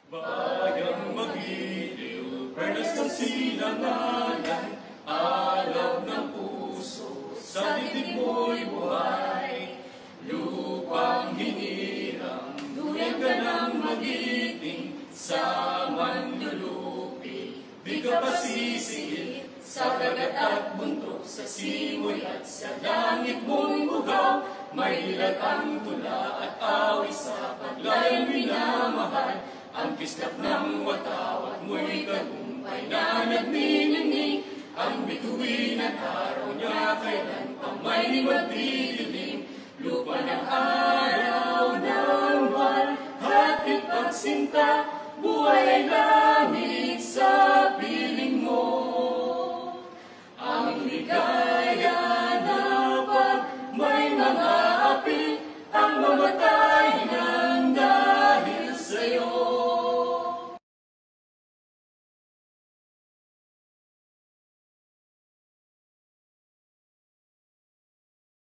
Bayang magiliw, perlas ng silanganan, alab ng puso, sa dibdib mo'y buhay. Lupang hinirang, duyan ka ng magiting, sa manlulupi, di ka pa sisingit, sa dagat at bundok, sa simoy at sa langit mong buhaw. May dilatang tula at awit sa paglayang minamahal, ang kislap ng watawat mo'y tagumpay na nagniningning. Ang bituin at araw niya kailan pa may magdidilim. Lupa ng araw ng buwan, hatid pagsinta, buhay ay langit sa piling mo. Ang ligaw